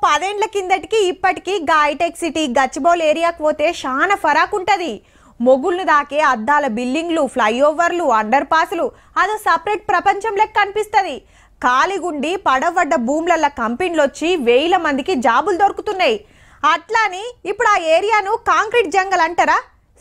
10 ఏళ్ల కిందటికి ఇప్పటికి hitech city Gachibowli ఏరియాకు పోతే చాలా ఫరాక్ ఉంటది. మొగుల్ని దాకే అద్దాల బిల్డింగ్లు, ఫ్లైఓవర్లు, అండర్ పాస్లు అదో సపరేట్ ప్రపంచం లెక్క అనిపిస్తది. ఖాళీగుండి పడవడ్డ భూముల కంపెనీలు వచ్చి వేల మందికి జాబులు దొరుకుతున్నాయి. అట్లాని ఇప్పుడు ఆ ఏరియాను కాంక్రీట్ జంగల్ అంటారా,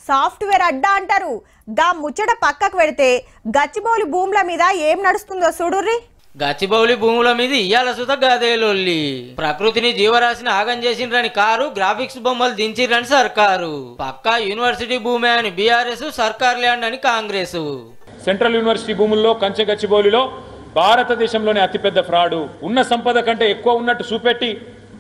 సాఫ్ట్వేర్ అడ్డా అంటారు. గా ముచ్చట పక్కకు పెడితే గచ్చిబౌలి భూముల మీద ఏం నడుస్తుందో చూడుర్రి. గచ్చిబౌలి భూముల మీద ఇయ్యాల సుత గదేలొల్లి. ప్రకృతిని జీవరాశిని ఆగం చేసిండ్రని కారు, గ్రాఫిక్స్ బొమ్మలు దించిర్రని సర్కారు. పక్కా యూనివర్సిటీ భూమి అని బీఆర్ఎస్, సర్కార్ ల్యాండ్ అని కాంగ్రెస్. సెంట్రల్ యూనివర్సిటీ భూముల్లో కంచె గచ్చిబౌలిలో భారతదేశంలోనే అతిపెద్ద ఫ్రాడు, ఉన్న సంపద కంటే ఎక్కువ ఉన్నట్టు చూపెట్టి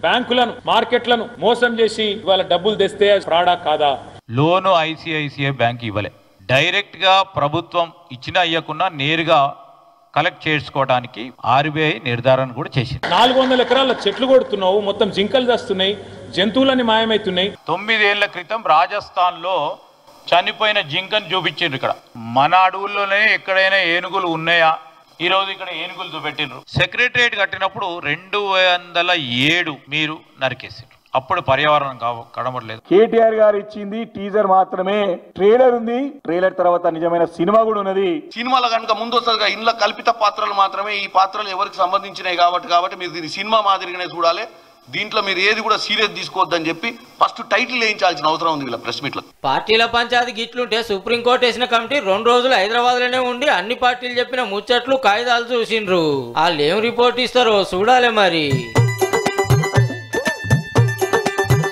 బ్యాంకులను, మార్కెట్లను మోసం చేసి ఇవాళ డబ్బులు తెస్తే ఫ్రాడా కాదా? లోను ఐసిఐసిఐ బ్యాంక్ ఇవ్వలే, డైరెక్ట్ గా ప్రభుత్వం ఇచ్చినా ఇవ్వకుండా నేరుగా కలెక్ట్ చేసుకోవడానికి ఆర్బీఐ నిర్ధారణ కూడా చేసింది. 400 ఎకరాల చెట్లు కొడుతున్నావు, మొత్తం జింకలు చేస్తున్నాయి, జంతువులన్నీ మాయమైతున్నాయి. 9 ఏళ్ల క్రితం రాజస్థాన్ లో చనిపోయిన జింకను చూపించారు. ఇక్కడ మన అడవుల్లోనే ఎక్కడైనా ఏనుగులు ఉన్నాయా? ఈ రోజు ఇక్కడ ఏనుగులు చూపెట్టిండ్రు. సెక్రటరియట్ కట్టినప్పుడు 207 మీరు నరికేసారు. అప్పుడు పర్యావరణం కనబడలేదు. కేటీఆర్ గారు ఇచ్చింది టీజర్ మాత్రమే, ట్రైలర్ ఉంది. ట్రైలర్ తర్వాత నిజమైన సినిమా కూడా ఉన్నది. సినిమాలో కనుక ముందు వస్తుందిగా, ఇంట్లో కల్పిత పాత్రలు మాత్రమే, ఈ పాత్రలు ఎవరికి సంబంధించినవి కాబట్టి మీరు దీన్ని సినిమా మాదిరిగానే చూడాలి. దీంట్లో మీరు ఏది కూడా సీరియస్ తీసుకోవద్దని చెప్పి ఫస్ట్ టైటిల్ వేయించాల్సిన అవసరం ఉంది వీళ్ళ ప్రెస్ మీట్లో. పార్టీల పంచాయతీ గిట్లుంటే సుప్రీంకోర్టు వేసిన కమిటీ 2 రోజులు హైదరాబాద్ లోనే ఉండి అన్ని పార్టీలు చెప్పిన ముచ్చట్లు, కాయిదాలు చూసిండ్రు. వాళ్ళు ఏం రిపోర్ట్ ఇస్తారో చూడాలి మరి.